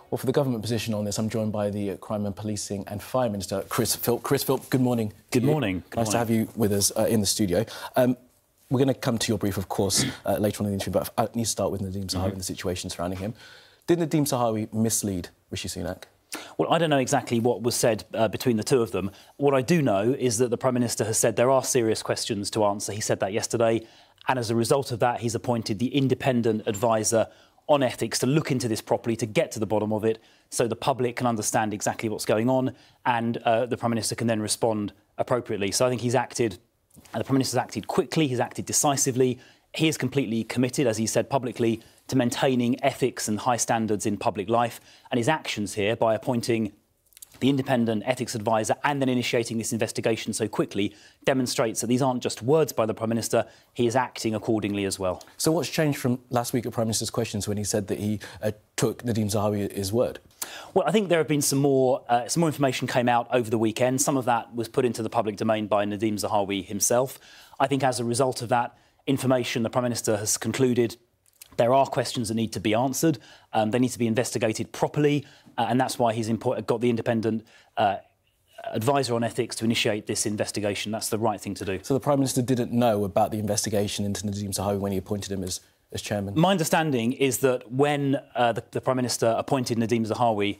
Well, for the government position on this, I'm joined by the Crime and Policing and Fire Minister, Chris Philp. Chris Philp, good morning. Good morning. Nice to have you with us in the studio. We're going to come to your brief, of course, later on in the interview, but I need to start with Nadhim Zahawi and the situation surrounding him. Did Nadhim Zahawi mislead Rishi Sunak? Well, I don't know exactly what was said between the two of them. What I do know is that the Prime Minister has said there are serious questions to answer. He said that yesterday, and as a result of that, he's appointed the independent advisor on ethics to look into this properly, to get to the bottom of it, so the public can understand exactly what's going on, and the Prime Minister can then respond appropriately. So I think the Prime Minister's acted quickly, he's acted decisively. He is completely committed, as he said publicly, to maintaining ethics and high standards in public life. And his actions here, by appointing the independent ethics advisor and then initiating this investigation so quickly, demonstrates that these aren't just words by the Prime Minister, he is acting accordingly as well. So what's changed from last week at Prime Minister's Questions when he said that he took Nadhim Zahawi at his word? Well, I think there have been some more information came out over the weekend. Some of that was put into the public domain by Nadhim Zahawi himself. I think as a result of that information, the Prime Minister has concluded there are questions that need to be answered. They need to be investigated properly, and that's why he's got the independent advisor on ethics to initiate this investigation. That's the right thing to do. So the Prime Minister didn't know about the investigation into Nadhim Zahawi when he appointed him as chairman? My understanding is that when the Prime Minister appointed Nadhim Zahawi,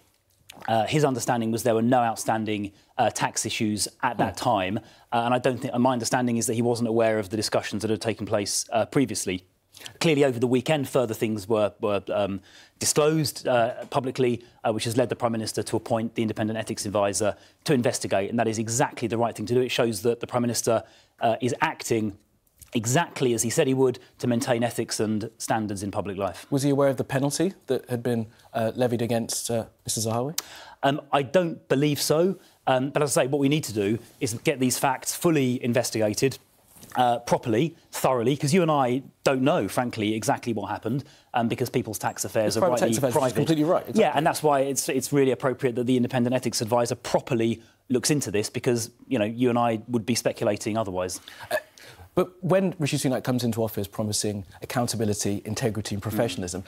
his understanding was there were no outstanding tax issues at that time, and I don't think. My understanding is that he wasn't aware of the discussions that had taken place previously. Clearly, over the weekend, further things were disclosed publicly, which has led the Prime Minister to appoint the independent ethics advisor to investigate, and that is exactly the right thing to do. It shows that the Prime Minister is acting exactly as he said he would to maintain ethics and standards in public life. Was he aware of the penalty that had been levied against Mr Zahawi? I don't believe so, but as I say, what we need to do is get these facts fully investigated, properly, thoroughly, because you and I don't know, frankly, exactly what happened, because people's tax affairs are rightly private. Completely right. Exactly. Yeah, and that's why it's really appropriate that the independent ethics advisor properly looks into this, because you and I would be speculating otherwise. But when Rishi Sunak comes into office promising accountability, integrity and professionalism,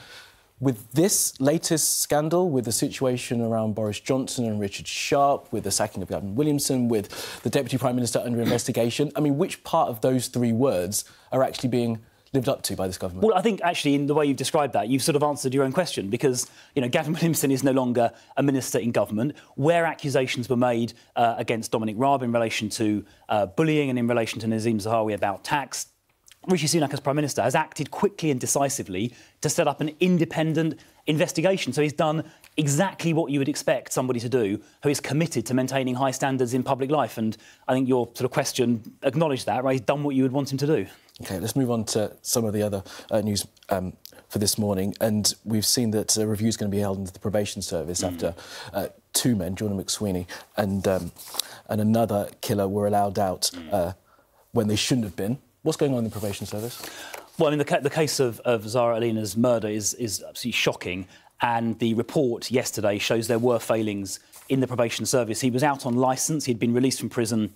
with this latest scandal, with the situation around Boris Johnson and Richard Sharp, with the sacking of Gavin Williamson, with the Deputy Prime Minister under investigation, I mean, which part of those three words are actually being lived up to by this government? Well, I think, actually, in the way you've described that, you've sort of answered your own question, because, Gavin Williamson is no longer a minister in government. Where accusations were made against Dominic Raab in relation to bullying and in relation to Nadhim Zahawi about tax, Rishi Sunak, as Prime Minister, has acted quickly and decisively to set up an independent investigation. So he's done exactly what you would expect somebody to do who is committed to maintaining high standards in public life. And I think your sort of question acknowledged that, right? He's done what you would want him to do. OK, let's move on to some of the other news for this morning. And we've seen that a review is going to be held into the probation service after two men, Jordan McSweeney and another killer, were allowed out when they shouldn't have been. What's going on in the probation service? Well, I mean, the case of Zara Alina's murder is absolutely shocking, and the report yesterday shows there were failings in the probation service. He was out on licence. He'd been released from prison,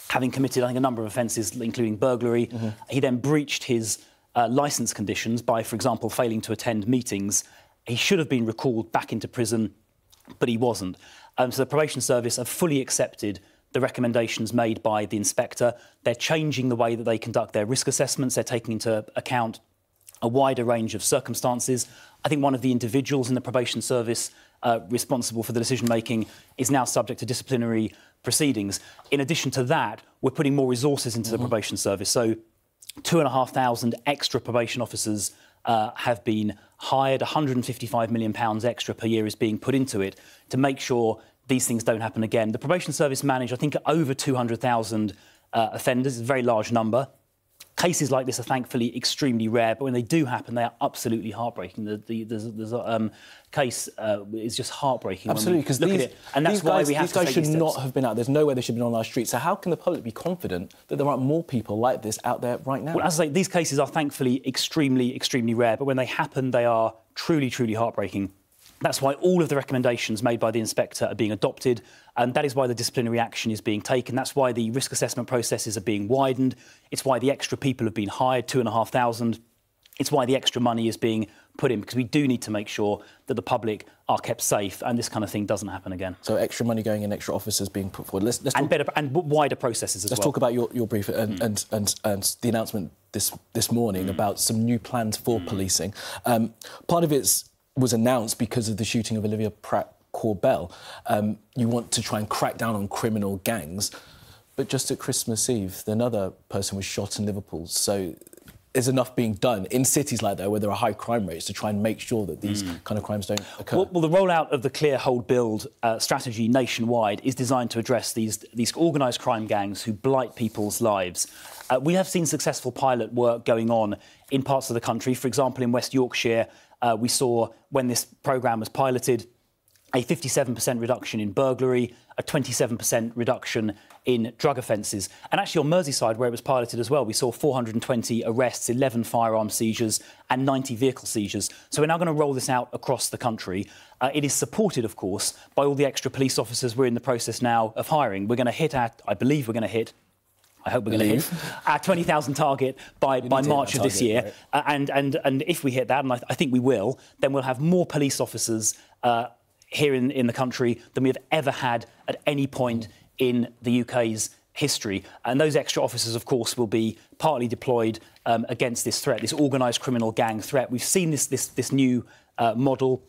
having committed, I think, a number of offences, including burglary. He then breached his licence conditions by, for example, failing to attend meetings. He should have been recalled back into prison, but he wasn't. So the probation service have fully accepted the recommendations made by the inspector. They're changing the way that they conduct their risk assessments. They're taking into account a wider range of circumstances. I think one of the individuals in the probation service responsible for the decision-making is now subject to disciplinary proceedings. In addition to that, we're putting more resources into the probation service. So 2,500 extra probation officers have been hired. £155 million extra per year is being put into it to make sure these things don't happen again. The probation service manage, I think, over 200,000 offenders. It's a very large number. Cases like this are thankfully extremely rare, but when they do happen, they are absolutely heartbreaking. The case is just heartbreaking. Absolutely, because these guys should not have been out. There's no way they should have been on our streets. So how can the public be confident that there aren't more people like this out there right now? Well, as I say, these cases are thankfully extremely, extremely rare, but when they happen, they are truly, truly heartbreaking. That's why all of the recommendations made by the inspector are being adopted, and that is why the disciplinary action is being taken. That's why the risk assessment processes are being widened. It's why the extra people have been hired, 2,500. It's why the extra money is being put in, because we do need to make sure that the public are kept safe and this kind of thing doesn't happen again. So extra money going in, extra officers being put forward. Let's talk, and better and wider processes as well. Let's talk about your brief and the announcement this morning about some new plans for policing. Part of it was announced because of the shooting of Olivia Pratt-Corbell. You want to try and crack down on criminal gangs, but just at Christmas Eve, another person was shot in Liverpool. So is enough being done in cities like that where there are high crime rates to try and make sure that these kind of crimes don't occur? Well, the rollout of the Clear, Hold, Build strategy nationwide is designed to address these organised crime gangs who blight people's lives. We have seen successful pilot work going on in parts of the country. For example, in West Yorkshire, we saw, when this programme was piloted, a 57% reduction in burglary, a 27% reduction in drug offences. And actually on Merseyside, where it was piloted as well, we saw 420 arrests, 11 firearm seizures and 90 vehicle seizures. So we're now going to roll this out across the country. It is supported, of course, by all the extra police officers we're in the process now of hiring. We're going to hit I hope we're going to hit our 20,000 target by March of this year. Right. And if we hit that, and I think we will, then we'll have more police officers here in the country than we have ever had at any point in the UK's history. And those extra officers, of course, will be partly deployed against this threat, this organised criminal gang threat. We've seen this new model,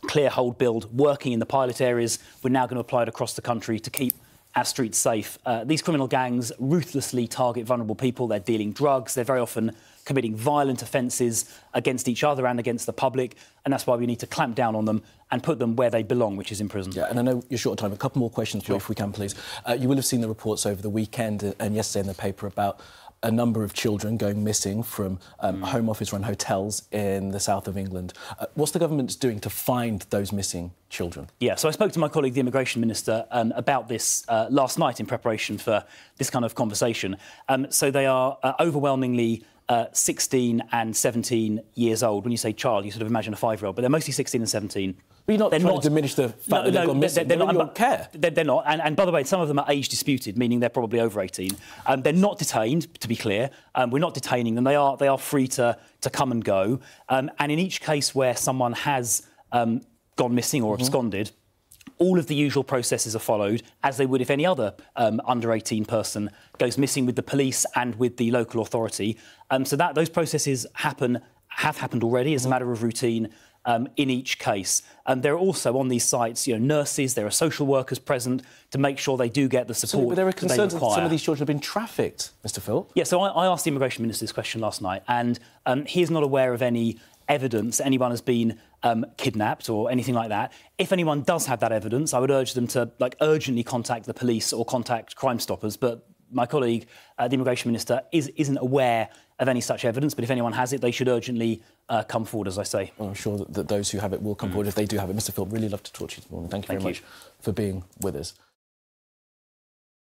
Clear, Hold, Build, working in the pilot areas. We're now going to apply it across the country to keep our streets safe. These criminal gangs ruthlessly target vulnerable people. They're dealing drugs. They're very often committing violent offences against each other and against the public. And that's why we need to clamp down on them and put them where they belong, which is in prison. Yeah, and I know you're short of time. A couple more questions for you, if we can, please. You will have seen the reports over the weekend and yesterday in the paper about a number of children going missing from Home Office-run hotels in the south of England. What's the government doing to find those missing children? Yeah, so I spoke to my colleague, the Immigration Minister, about this last night in preparation for this kind of conversation. So they are overwhelmingly 16 and 17 years old. When you say child, you sort of imagine a 5-year-old, but they're mostly 16 and 17. But you're not trying to diminish the fact that they've gone missing. They're not in your care. They're not. And by the way, some of them are age disputed, meaning they're probably over 18. They're not detained, to be clear. We're not detaining them. They are free to come and go. And in each case where someone has gone missing or absconded, all of the usual processes are followed, as they would if any other under 18 person goes missing with the police and with the local authority. So those processes have happened already as a matter of routine in each case. There are also on these sites, nurses, there are social workers present to make sure they do get the support but there are concerns that that some of these children have been trafficked, Mr. Philp. Yeah, so I asked the Immigration Minister this question last night, and he is not aware of any evidence that anyone has been kidnapped or anything like that. If anyone does have that evidence, I would urge them to urgently contact the police or contact Crime Stoppers. But my colleague, the Immigration Minister, isn't aware of any such evidence. But if anyone has it, they should urgently come forward, as I say. Well, I'm sure that those who have it will come forward if they do have it. Mr. Philp, really love to talk to you this morning. Thank you very much for being with us.